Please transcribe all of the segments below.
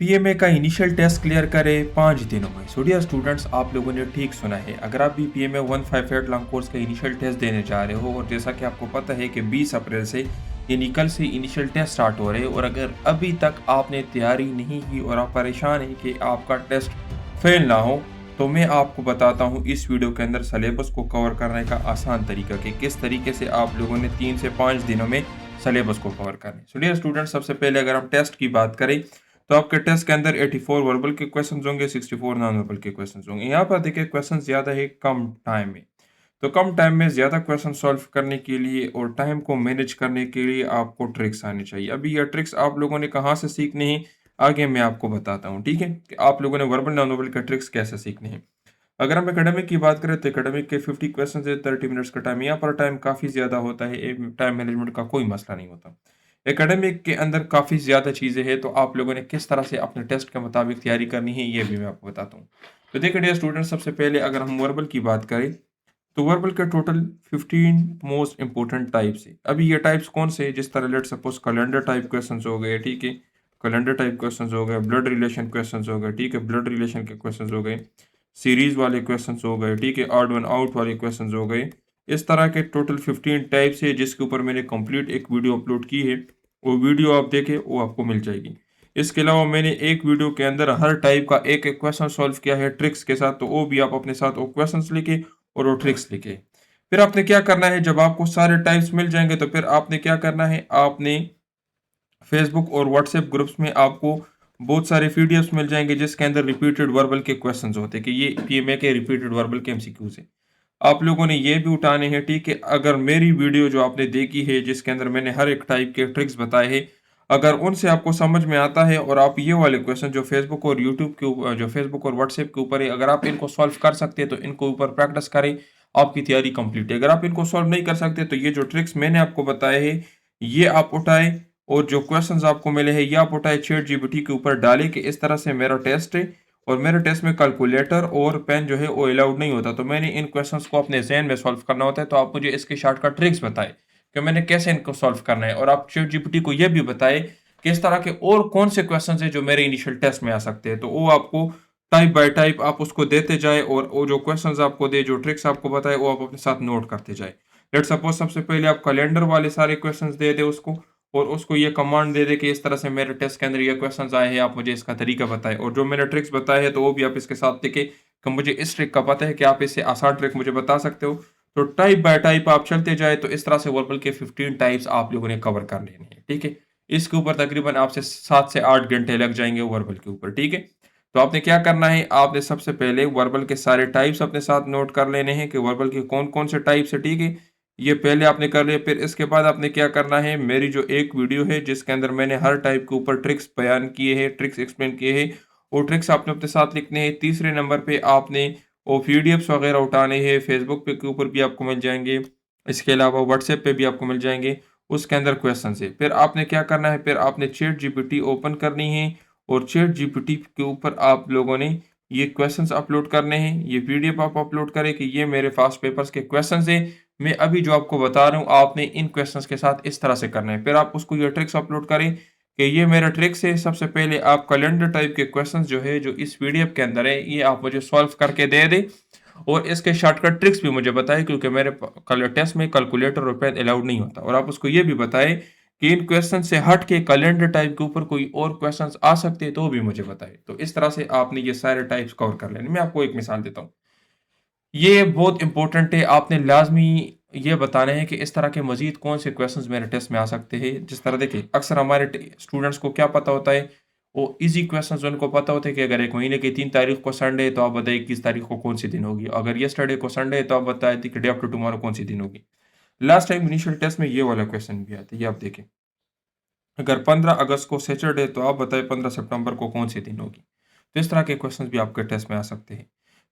PMA का initial test clear करें 5 दिनों में। सो डियर स्टूडेंट्स, आप लोगों ने ठीक सुना है। अगर आप भी पीएमए 158 लॉन्ग कोर्स का इनिशियल टेस्ट देने जा रहे हो और जैसा कि आपको पता है कि 20 अप्रैल से यानी कल से इनिशियल टेस्ट स्टार्ट हो रहे हैं और अगर अभी तक आपने तैयारी नहीं की और आप परेशान हैं कि आपका टेस्ट फेल ना हो, तो मैं आपको बताता हूँ इस वीडियो के अंदर सिलेबस को कवर करने का आसान तरीका कि किस तरीके से आप लोगों ने 3 से 5 दिनों में सिलेबस को कवर करना है। सो डियर स्टूडेंट्स, सबसे पहले अगर हम टेस्ट की बात करें तो आपके टेस्ट के अंदर 84 वर्बल के क्वेश्चंस होंगे, 64 नॉन वर्बल के क्वेश्चंस होंगे। यहाँ पर देखिए क्वेश्चन ज़्यादा है कम टाइम में, तो कम टाइम में ज़्यादा क्वेश्चन सॉल्व करने के लिए और टाइम को मैनेज करने के लिए आपको ट्रिक्स आनी चाहिए। अभी यह ट्रिक्स आप लोगों ने कहाँ से सीखनी है, आगे मैं आपको बताता हूँ, ठीक है, कि आप लोगों ने वर्बल नॉन वर्बल के ट्रिक्स कैसे सीखने हैं। अगर हम एकेडमिक की बात करें तो एकेडमिक के 50 क्वेश्चन है, 30 मिनट्स का टाइम। यहाँ पर टाइम काफ़ी ज़्यादा होता है, टाइम मैनेजमेंट का कोई मसला नहीं होता। एकेडमिक के अंदर काफ़ी ज़्यादा चीज़ें हैं, तो आप लोगों ने किस तरह से अपने टेस्ट के मुताबिक तैयारी करनी है, ये भी मैं आपको बताता हूँ। तो देखिए डियर स्टूडेंट, सबसे पहले अगर हम वर्बल की बात करें तो वर्बल के टोटल 15 मोस्ट इंपॉर्टेंट टाइप्स है। अभी ये टाइप्स कौन से हैं? जिस तरह let suppose calendar type questions हो गए, ठीक है, कैलेंडर टाइप क्वेश्चंस हो गए, ब्लड रिलेशन क्वेश्चंस हो गए, ठीक है, ब्लड रिलेशन के क्वेश्चंस हो गए, सीरीज वाले क्वेश्चंस हो गए, ठीक है, ऑड वन आउट वाले क्वेश्चंस हो गए। इस तरह के टोटल 15 टाइप्स है जिसके ऊपर मैंने कंप्लीट एक वीडियो अपलोड की है। वो वीडियो आप देखें, वो आपको मिल जाएगी। इसके अलावा मैंने एक वीडियो के अंदर हर टाइप का एक एक क्वेश्चन सॉल्व किया है ट्रिक्स के साथ, तो वो भी आप अपने साथ वो क्वेश्चंस लिखे और वो ट्रिक्स लिखे। फिर आपने क्या करना है, जब आपको सारे टाइप्स मिल जाएंगे तो फिर आपने क्या करना है, आपने फेसबुक और व्हाट्सएप ग्रुप्स में आपको बहुत सारे पीडीएफ्स मिल जाएंगे जिसके अंदर रिपीटेड वर्बल के क्वेश्चंस होते हैं कि ये पीएमए के रिपीटेड वर्बल के एमसीक्यूज है। आप लोगों ने ये भी उठाने हैं, ठीक है। अगर मेरी वीडियो जो आपने देखी है जिसके अंदर मैंने हर एक टाइप के ट्रिक्स बताए हैं, अगर उनसे आपको समझ में आता है और आप ये वाले क्वेश्चन जो फेसबुक और यूट्यूब के ऊपर, जो फेसबुक और व्हाट्सएप के ऊपर है, अगर आप इनको सॉल्व कर सकते हैं तो इनको ऊपर प्रैक्टिस करें, आपकी तैयारी कंप्लीट है। अगर आप इनको सॉल्व नहीं कर सकते तो ये जो ट्रिक्स मैंने आपको बताए हैं ये आप उठाएं और जो क्वेश्चंस आपको मिले हैं ये आप उठाए चैट जीपीटी के ऊपर डालें कि इस तरह से मेरा टेस्ट है और मेरे टेस्ट में कैलकुलेटर और पेन जो है वो अलाउड नहीं होता, तो मैंने इन क्वेश्चंस को अपने जहन में सॉल्व करना होता है। तो आप मुझे इसके शॉर्टकट ट्रिक्स बताएं कि मैंने कैसे इनको सॉल्व करना है, और आप चैट जीपीटी को यह भी बताएं कि इस तरह के और कौन से क्वेश्चंस हैं जो मेरे इनिशियल टेस्ट में आ सकते हैं। तो वो आपको टाइप बाय टाइप आप उसको देते जाए और वो जो क्वेश्चंस आपको दे, जो ट्रिक्स आपको बताए, वो आप अपने साथ नोट करते जाए। लेट सपोज सबसे पहले आप कैलेंडर वाले सारे क्वेश्चंस दे दे उसको और उसको ये कमांड दे दे कि इस तरह से मेरे टेस्ट के अंदर ये क्वेश्चंस आए हैं, आप मुझे इसका तरीका बताएं, और जो मैंने ट्रिक्स बताए हैं तो वो भी आप इसके साथ लिखे कि मुझे इस ट्रिक का पता है कि आप इससे आसान ट्रिक मुझे बता सकते हो। तो टाइप बाय टाइप आप चलते जाए तो इस तरह से वर्बल के 15 टाइप्स आप लोगों ने कवर कर लेने हैं, ठीक है। इसके ऊपर तकरीबन आपसे 7 से 8 घंटे लग जाएंगे वर्बल के ऊपर, ठीक है। तो आपने क्या करना है, आपने सबसे पहले वर्बल के सारे टाइप्स अपने साथ नोट कर लेने हैं कि वर्बल के कौन कौन से टाइप्स है, ठीक है। ये पहले आपने कर लिया। फिर इसके बाद आपने क्या करना है, मेरी जो एक वीडियो है जिसके अंदर मैंने हर टाइप के ऊपर ट्रिक्स बयान किए हैं, ट्रिक्स एक्सप्लेन किए हैं, वो ट्रिक्स आपने अपने साथ लिखने हैं। तीसरे नंबर पे आपने वो पीडीएफ्स वगैरह उठाने हैं, फेसबुक पे के ऊपर भी आपको मिल जाएंगे, इसके अलावा व्हाट्सएप पे भी आपको मिल जाएंगे, उसके अंदर क्वेश्चन है। फिर आपने क्या करना है, फिर आपने चैट जीपीटी ओपन करनी है और चैट जीपीटी के ऊपर आप लोगों ने ये क्वेश्चंस अपलोड करने हैं। ये पीडीएफ आप अपलोड करें कि ये मेरे फास्ट पेपर्स के क्वेश्चंस हैं, मैं अभी जो आपको बता रहा हूँ आपने इन क्वेश्चंस के साथ इस तरह से करना है। फिर आप उसको ये ट्रिक्स अपलोड करें कि ये मेरा ट्रिक्स है। सबसे पहले आप कैलेंडर टाइप के क्वेश्चंस जो है जो इस पीडीएफ के अंदर है ये आप मुझे सॉल्व करके दे दें और इसके शॉर्टकट ट्रिक्स भी मुझे बताएं, क्योंकि मेरे कल टेस्ट में कैलकुलेटर और पेन अलाउड नहीं होता। और आप उसको ये भी बताएं कि इन क्वेश्चन से हट के कैलेंडर टाइप के ऊपर कोई और क्वेश्चंस आ सकते हैं तो वो भी मुझे बताएं। तो इस तरह से आपने ये सारे टाइप्स कवर कर लेने। मैं आपको एक मिसाल देता हूँ, ये बहुत इंपॉर्टेंट है, आपने लाजमी ये बताना है कि इस तरह के मजीद कौन से क्वेश्चंस मेरे टेस्ट में आ सकते हैं। जिस तरह देखिए अक्सर हमारे स्टूडेंट्स को क्या पता होता है, वो इजी क्वेश्चंस उनको पता होते हैं कि अगर एक महीने की 3 तारीख को संडे है तो आप बताइए 21 तारीख को कौन सी दिन होगी, अगर यस्टरडे को संडे है तो आप बताएं कि डे आफ्टर टुमारो कौन सी दिन होगी। लास्ट टाइम इनिशियल टेस्ट में ये वाला क्वेश्चन भी आया था, ये आप देखें, अगर 15 अगस्त को सैटरडे है तो आप बताएं 15 सितंबर को कौन सी दिन होगी। तो इस तरह के क्वेश्चंस भी आपके टेस्ट में आ सकते हैं।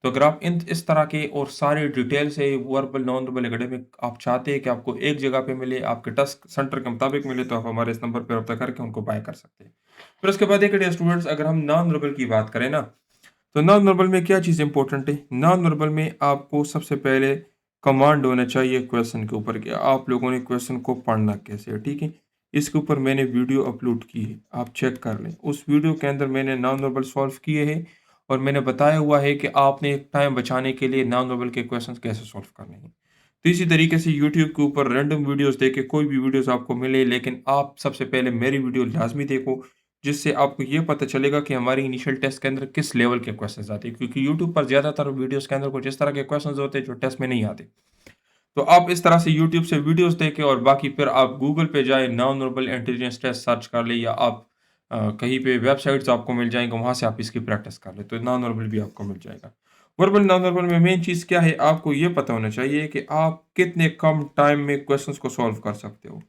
तो अगर आप इन इस तरह के और सारे डिटेल से वर्बल नॉन वर्बल एकेडमिक आप चाहते हैं कि आपको एक जगह पे मिले, आपके टेस्ट सेंटर के मुताबिक मिले, तो आप हमारे इस नंबर पर रब्ता करके उनको बाय कर सकते हैं। फिर उसके बाद एक स्टूडेंट्स, अगर हम नॉन वर्बल की बात करें ना, तो नॉन वर्बल में क्या चीज़ इंपॉर्टेंट है। नॉन वर्बल में आपको सबसे पहले कमांड होना चाहिए क्वेश्चन के ऊपर कि आप लोगों ने क्वेश्चन को पढ़ना कैसे है, ठीक है। इसके ऊपर मैंने वीडियो अपलोड की है, आप चेक कर लें। उस वीडियो के अंदर मैंने नॉन वर्बल सॉल्व किए हैं और मैंने बताया हुआ है कि आपने टाइम बचाने के लिए नॉन वर्बल के क्वेश्चंस कैसे सॉल्व करने हैं। तो इसी तरीके से यूट्यूब के ऊपर रैंडम वीडियोस देख के कोई भी वीडियोस आपको मिले, लेकिन आप सबसे पहले मेरी वीडियो लाज़मी देखो, जिससे आपको ये पता चलेगा कि हमारी इनिशियल टेस्ट के अंदर किस लेवल के क्वेश्चंस आते हैं। क्योंकि यूट्यूब पर ज़्यादातर वीडियोस के अंदर कुछ इस तरह के क्वेश्चंस होते हैं जो टेस्ट में नहीं आते। तो आप इस तरह से यूट्यूब से वीडियोस देखें और बाकी फिर आप गूगल पे जाएँ, non verbal intelligence test search कर लें, या आप कहीं पे वेबसाइट्स आपको मिल जाएँगे, वहाँ से आप इसकी प्रैक्टिस कर लें, तो नॉन वर्बल भी आपको मिल जाएगा। वर्बल, नॉन वर्बल में मेन चीज़ क्या है, आपको ये पता होना चाहिए कि आप कितने कम टाइम में क्वेश्चंस को सॉल्व कर सकते हो।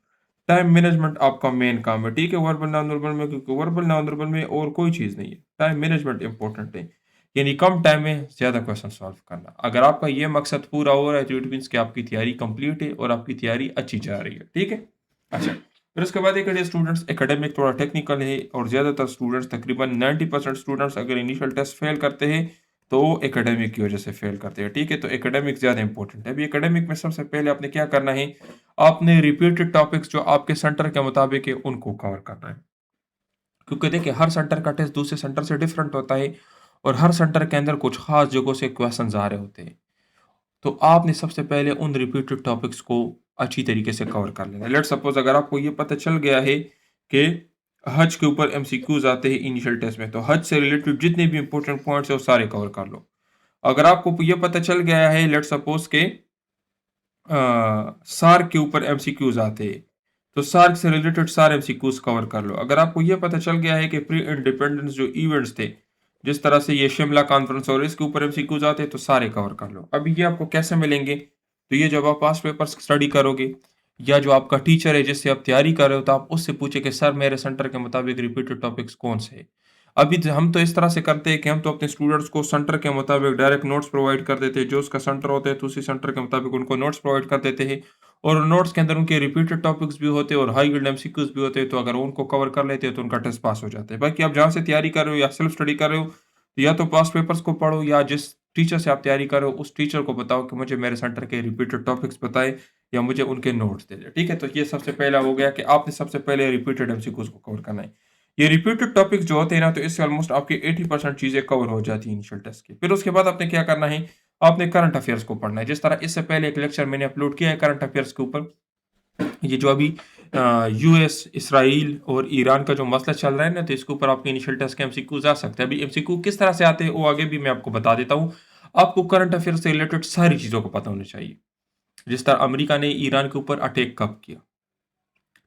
टाइम मैनेजमेंट आपका मेन काम है, ठीक है? वर्बल, नॉन वर्बल में, क्योंकि वर्बल, नॉन वर्बल में और कोई चीज़ नहीं है। टाइम मैनेजमेंट इम्पोर्टेंट है। यानी कम टाइम में ज़्यादा क्वेश्चन सॉल्व करना। अगर आपका ये मकसद पूरा हो रहा है, तो इट मीन्स कि आपकी तैयारी कंप्लीट है और आपकी तैयारी अच्छी जा रही है, ठीक है? अच्छा, फिर उसके बाद एक स्टूडेंट्स एकेडमिक थोड़ा टेक्निकल है, और ज़्यादातर स्टूडेंट्स तकरीबन 90% स्टूडेंट्स अगर इनिशियल टेस्ट फेल करते हैं, तो वो एकेडमिक की वजह से फेल करते हैं, ठीक है? तो एकेडमिक ज़्यादा इंपॉर्टेंट है। अभी एकेडमिक में सबसे पहले आपने क्या करना है, आपने रिपीटेड टॉपिक्स जो आपके सेंटर के मुताबिक है, उनको कवर करना है। क्योंकि देखिए, हर सेंटर का टेस्ट दूसरे सेंटर से डिफरेंट होता है और हर सेंटर के अंदर कुछ खास जगहों से क्वेश्चंस आ रहे होते हैं। तो आपने सबसे पहले उन रिपीटेड टॉपिक्स को अच्छी तरीके से कवर कर लेना है। लेट्स सपोज अगर आपको ये पता चल गया है कि हज के ऊपर एमसीक्यूज आते हैं इनिशियल टेस्ट में, तो हज से रिलेटेड जितने भी इंपॉर्टेंट पॉइंट्स है वो सारे कवर कर लो। अगर आपको ये पता चल गया है, लेट्स सपोज के सार्क के ऊपर एमसीक्यूज आते हैं, तो सार्क से रिलेटेड सारे एमसीक्यूज कवर कर लो। अगर आपको ये पता चल गया है कि प्री इंडिपेंडेंस जो इवेंट्स थे, जिस तरह से ये शिमला कॉन्फ्रेंस और इसके ऊपर एमसीक्यूज आते हैं, तो सारे कवर कर लो। अभी ये आपको कैसे मिलेंगे, तो ये जब आप पास्ट पेपर्स स्टडी करोगे, या जो आपका टीचर है जिससे आप तैयारी कर रहे हो, तो आप उससे पूछे कि सर मेरे सेंटर के मुताबिक रिपीटेड टॉपिक्स कौन से हैं। अभी हम तो इस तरह से करते हैं कि हम तो अपने स्टूडेंट्स को सेंटर के मुताबिक डायरेक्ट नोट्स प्रोवाइड कर देते हैं। जो उसका सेंटर होता है, तो उसी सेंटर के मुताबिक उनको नोट्स प्रोवाइड कर देते हैं, और नोट्स के अंदर उनके रिपीटेड टॉपिक्स भी होते हैं और हाई यील्ड एमसीक्यूज भी होते हैं। तो अगर वो उनको कवर कर लेते हैं, तो उनका टेस्ट पास हो जाता है। बाकी आप जहाँ से तैयारी कर रहे हो या सेल्फ स्टडी कर रहे हो, तो या तो पास्ट पेपर्स को पढ़ो, या जिस टीचर से आप तैयारी कर रहे हो उस टीचर को बताओ कि मुझे मेरे सेंटर के रिपीटेड टॉपिक्स बताए, या मुझे उनके नोट्स दे दे, ठीक है? तो ये सबसे पहला हो गया कि आपने सबसे पहले रिपीटेड एमसीक्यूज को कवर करना है। ये रिपीटेड टॉपिक्स जो होते हैं ना, तो इससे ऑलमोस्ट आपकी 80% चीज़ें कवर हो जाती हैं इनिशियल टेस्ट की। फिर उसके बाद आपने क्या करना है, आपने करंट अफेयर्स को पढ़ना है। जिस तरह इससे पहले एक लेक्चर मैंने अपलोड किया है करंट अफेयर्स के ऊपर। ये जो अभी यूएस, इसराइल और ईरान का जो मसला चल रहा है ना, तो इसके ऊपर आपके इनिशियल टेस्ट के एमसीक्यूज आ सकते हैं। अभी एमसीक्यू किस तरह से आते हैं, वो आगे भी मैं आपको बता देता हूँ। आपको करंट अफेयर से रिलेटेड सारी चीज़ों को पता होना चाहिए। जिस तरह अमेरिका ने ईरान के ऊपर अटैक कब किया,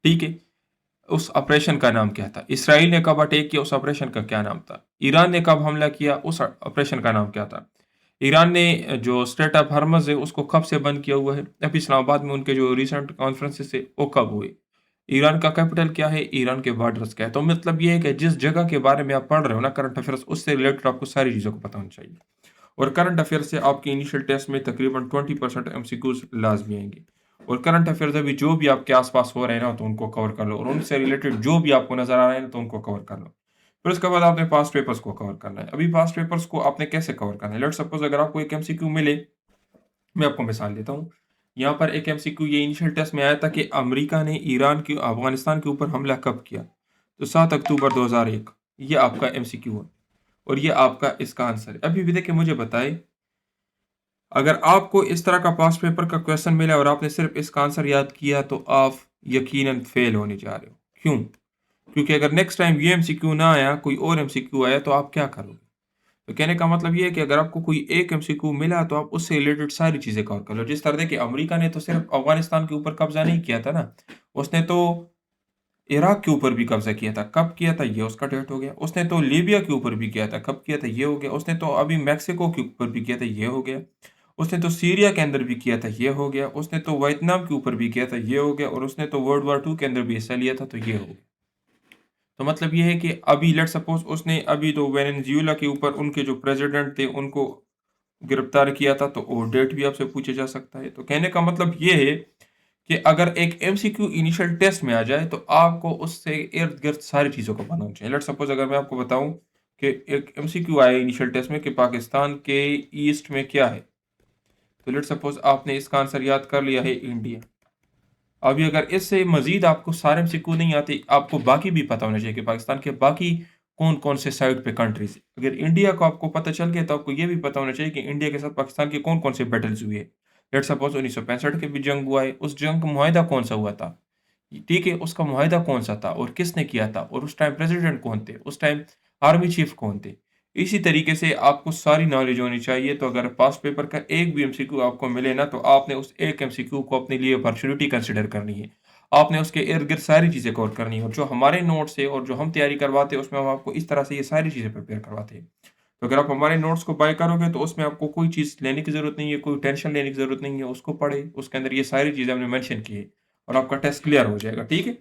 ठीक है? उस ऑपरेशन का नाम क्या था? इसराइल ने कब अटैक किया, उस ऑपरेशन का क्या नाम था? ईरान ने कब हमला किया, उस ऑपरेशन का नाम क्या था? ईरान ने जो स्ट्रेट ऑफ हॉर्मज़ है, उसको कब से बंद किया हुआ है? अभी इस्लामाबाद में उनके जो रिसेंट कॉन्फ्रेंसेस है, वो कब हुए? ईरान का कैपिटल क्या है? ईरान के बॉर्डर्स क्या है? तो मतलब ये है कि जिस जगह के बारे में आप पढ़ रहे हो ना करंट अफेयर्स, उससे रिलेटेड आपको सारी चीज़ों को पता होना चाहिए। और करंट अफेयर से आपके इनिशियल टेस्ट में तकरीबन 20% एमसीक्यूज लाजमी आएंगे। और करंट अफेयर्स अभी जो भी आपके आसपास हो रहे हैं ना, तो उनको कवर कर लो, और उनसे रिलेटेड जो भी आपको नजर आ रहे हैं ना, तो उनको कवर कर लो। फिर उसके बाद आपने पास्ट पेपर्स को कवर करना है। अभी पास्ट पेपर्स को आपने कैसे कवर करना है, लेट सपोज अगर आपको एक एमसीक्यू मिले, मैं आपको मिसाल देता हूँ। यहाँ पर एक एमसीक्यू ये इनिशियल टेस्ट में आया था कि अमेरिका ने ईरान की अफगानिस्तान के ऊपर हमला कब किया, तो 7 अक्टूबर 2001। ये आपका एमसीक्यू है और ये आपका इसका आंसर है। अभी भी देखिए, मुझे बताए, अगर आपको इस तरह का पास्ट पेपर का क्वेश्चन मिला और आपने सिर्फ इसका आंसर याद किया, तो आप यकीनन फेल होने जा रहे हो। क्यों? क्योंकि अगर नेक्स्ट टाइम ये एमसीक्यू ना आया, कोई और एमसीक्यू आया, तो आप क्या करोगे? तो कहने का मतलब ये है कि अगर आपको कोई एक एमसीक्यू मिला, तो आप उससे रिलेटेड सारी चीज़ें कवर कर लो। जिस तरह देखिए, अमेरिका ने तो सिर्फ अफगानिस्तान के ऊपर कब्जा नहीं किया था ना, उसने तो इराक के ऊपर भी कब्जा किया था। कब किया था, ये उसका डेट हो गया। उसने तो लीबिया के ऊपर भी किया था। कब किया था, ये हो गया। उसने तो अभी मैक्सिको के ऊपर भी किया था, ये हो गया। उसने तो सीरिया के अंदर भी किया था, ये हो गया। उसने तो वियतनाम के ऊपर भी किया था, ये हो गया। और उसने तो वर्ल्ड वॉर 2 के अंदर भी हिस्सा लिया था, तो ये हो गया। तो मतलब ये है कि अभी लेट्स सपोज उसने अभी तो वेनेजुएला के ऊपर उनके जो प्रेसिडेंट थे, उनको गिरफ्तार किया था, तो वो डेट भी आपसे पूछा जा सकता है। तो कहने का मतलब ये है कि अगर एक एमसीक्यू इनिशियल टेस्ट में आ जाए, तो आपको उससे इर्द-गिर्द सारी चीज़ों को पता होना चाहिए। लेट्स सपोज़ अगर मैं आपको बताऊँ कि एक एमसीक्यू आया इनिशियल टेस्ट में कि पाकिस्तान के ईस्ट में क्या है? तो लेट्स सपोज़ आपने इसका आंसर याद कर लिया है इंडिया। अभी अगर इससे मज़ीद आपको सारे एमसीक्यू नहीं आते, आपको बाकी भी पता होना चाहिए कि पाकिस्तान के बाकी कौन-कौन से साइड पे कंट्रीज़ हैं। अगर इंडिया को आपको पता चल गया, तो आपको ये भी पता होना चाहिए कि इंडिया के साथ पाकिस्तान के कौन-कौन से बैटल्स हुए। लेट्स सपोज़ 1965 के भी जंग हुआ है, उस जंग का मुआहिदा कौन-सा हुआ था? ठीक है, उसका मुआहिदा कौन-सा था और किसने किया था और उस टाइम प्रेज़िडेंट कौन थे? उस टाइम आर्मी चीफ़ कौन थे? इसी तरीके से आपको सारी नॉलेज होनी चाहिए, तो अगर पास्ट पेपर का एक भी एमसीक्यू आपको मिले ना, तो आपने उस एक एमसीक्यू को अपने लिए अपॉर्च्युनिटी कंसिडर करनी है। आपने उसके इर्द-गिर्द सारी चीज़ें कवर करनी है और जो हमारे नोट्स है और जो हम तैयारी करवाते हैं, उसमें हम आपको इस तरह से ये सारी चीज़ें प्रिपेयर करवाते हैं। तो अगर आप हमारे नोट्स को बाय करोगे, तो उसमें आपको कोई चीज़ लेने की ज़रूरत नहीं है, कोई टेंशन लेने की ज़रूरत नहीं है, उसको पढ़ें, उसके अंदर ये सारी चीज़ें हमने मेंशन की है और आपका टेस्ट क्लियर हो जाएगा, ठीक है?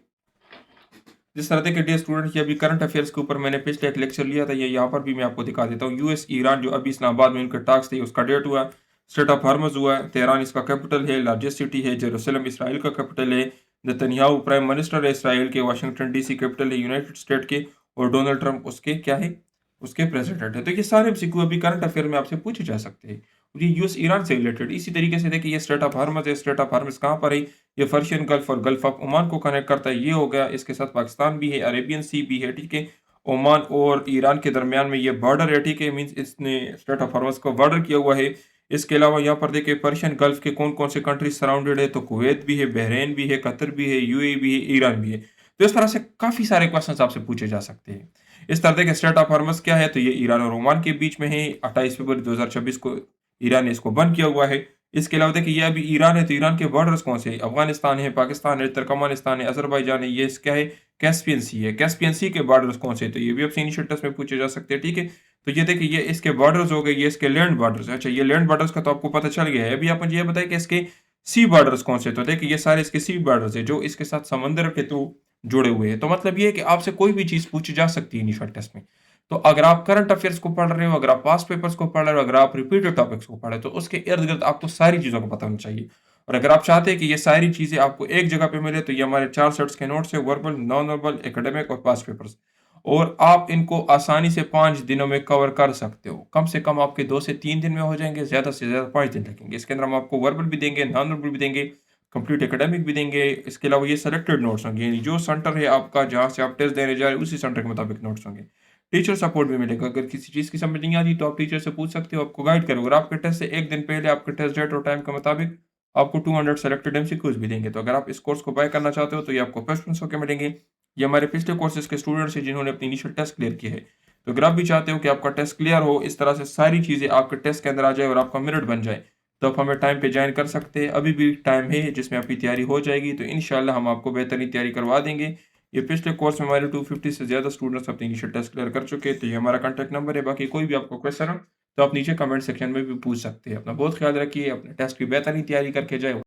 जिस तरह के डियर स्टूडेंट ये अभी करंट अफेयर्स के ऊपर मैंने पिछले एक लेक्चर लिया था, ये यहाँ पर भी मैं आपको दिखा देता हूँ। यूएस ईरान जो अभी इस्लामाबाद में उनका टॉक्स थे, उसका डेट हुआ। स्ट्रेट ऑफ हॉर्मुज़ हुआ, तेहरान इसका कैपिटल है, लार्जेस्ट सिटी है, जेरूसलम इसराइल का कैपिटल है, नेतन्याहू प्राइम मिनिस्टर है इसराइल के, वाशिंगटन डीसी कैपिटल है यूनाइटेड स्टेट के, और डोनाल्ड ट्रंप उसके क्या है? उसके प्रेसिडेंट है। तो ये सारे एमसीक्यू अभी करंट अफेयर में आपसे पूछे जा सकते हैं। और ये यूएस ईरान से रिलेटेड इसी तरीके से देखिए, ये स्ट्रेट ऑफ हॉर्मुज़ है, स्ट्रेट ऑफ हॉर्मुज़ कहाँ पर है? ये पर्शियन गल्फ और गल्फ ऑफ ओमान को कनेक्ट करता है, ये हो गया। इसके साथ पाकिस्तान भी है, अरेबियन सी भी है, ठीक है। ओमान और ईरान के दरमियान में ये बॉर्डर है, ठीक है, मीन्स इसने स्ट्रेट ऑफ हॉर्मुज़ को बॉर्डर किया हुआ है। इसके अलावा यहाँ पर देखिए, पर्शियन गल्फ के कौन-कौन से कंट्रीज सराउंडेड है, तो कुवैत भी है, बहरीन भी है, कतर भी है, यूएई भी है, ईरान भी है। तो इस तरह से काफ़ी सारे क्वेश्चंस आपसे पूछे जा सकते हैं। इस तरह देखिए, स्ट्रेट ऑफ हॉर्मुज़ क्या है? तो ये ईरान और ओमान के बीच में है। 28 फरवरी 2026 को ईरान ने इसको बंद किया हुआ है। इसके अलावा देखिए, ये अभी ईरान है, तो ईरान के बॉर्डर्स कौन से हैं? अफ़गानिस्तान है, पाकिस्तान है, तुर्कमेनिस्तान है, अज़रबैजान है, ये क्या है? कैस्पियन सी है। कैस्पियन सी के बॉर्डर्स कौन से हैं? तो ये भी आपसे इनिशियल टेस्ट में पूछे जा सकते हैं, ठीक है? तो ये देखिए, ये इसके बॉर्डर्स हो गए, ये इसके लैंड बॉर्डर्स हैं। अच्छा, ये लैंड बॉर्डर्स का तो आपको पता चल गया है। अभी आप मुझे ये बताइए कि इसके सी बॉर्डर्स कौन से हैं? तो देखिए, ये सारे इसके सी बॉर्डर्स हैं, जो इसके साथ समंदर के थ्रू जुड़े हुए हैं। तो मतलब ये है कि आपसे कोई भी चीज़ पूछी जा सकती है इनिशियल टेस्ट में। तो अगर आप करंट अफेयर्स को पढ़ रहे हो, अगर आप पास्ट पेपर्स को पढ़ रहे हो, अगर आप रिपीटेड टॉपिक्स को पढ़ रहे हो, तो उसके इर्द-गिर्द आपको सारी चीज़ों का पता होना चाहिए। और अगर आप चाहते हैं कि ये सारी चीज़ें आपको एक जगह पे मिले, तो ये हमारे 4 सेट्स के नोट्स हैं, वर्बल, नॉन वर्बल, एकेडमिक और पास्ट पेपर्स। और आप इनको आसानी से 5 दिनों में कवर कर सकते हो। कम से कम आपके 2 से 3 दिन में हो जाएँगे, ज़्यादा से ज़्यादा 5 दिन लगेंगे। इसके अंदर हम आपको वर्बल भी देंगे, नॉन वर्बल भी देंगे, कंप्लीट एकेडमिक भी देंगे। इसके अलावा ये सेलेक्टेड नोट्स होंगे, यानी जो सेंटर है आपका, जहाँ से आप टेस्ट देने जा रहे हो, उसी सेंटर के मुताबिक नोट्स होंगे। टीचर सपोर्ट भी मिलेगा। अगर किसी चीज़ की समझ नहीं आती, तो आप टीचर से पूछ सकते हो, आपको गाइड करेगा। और आपके टेस्ट से 1 दिन पहले आपके टेस्ट डेट और टाइम के मुताबिक आपको 200 सेलेक्टेड एमसीक्यूज़ भी देंगे। तो अगर आप इस कोर्स को बाय करना चाहते हो, तो ये आपको प्रेफ़रेंस होके मिलेंगे। ये हमारे पिछले कोर्सेज़ के स्टूडेंट्स हैं, जिन्होंने अपनी इनिशियल टेस्ट क्लियर किए हैं। तो अगर आप भी चाहते हो कि आपका टेस्ट क्लियर हो, इस तरह से सारी चीज़ें आपके टेस्ट के अंदर आ जाए और आपका मेरिट बन जाए, तो आप हमें टाइम पे जॉइन कर सकते हैं। अभी भी टाइम है जिसमें आपकी तैयारी हो जाएगी, तो इंशाअल्लाह हम आपको बेहतरीन तैयारी करवा देंगे। ये पिछले कोर्स में हमारे 250 से ज़्यादा स्टूडेंट्स अपनी इनिशियल टेस्ट क्लियर कर चुके हैं। तो ये हमारा कॉन्टैक्ट नंबर है। बाकी कोई भी आपको क्वेश्चन हो, तो आप नीचे कमेंट सेक्शन में भी पूछ सकते हैं। अपना बहुत ख्याल रखिए, अपने टेस्ट की बेहतरीन तैयारी करके जाएँ।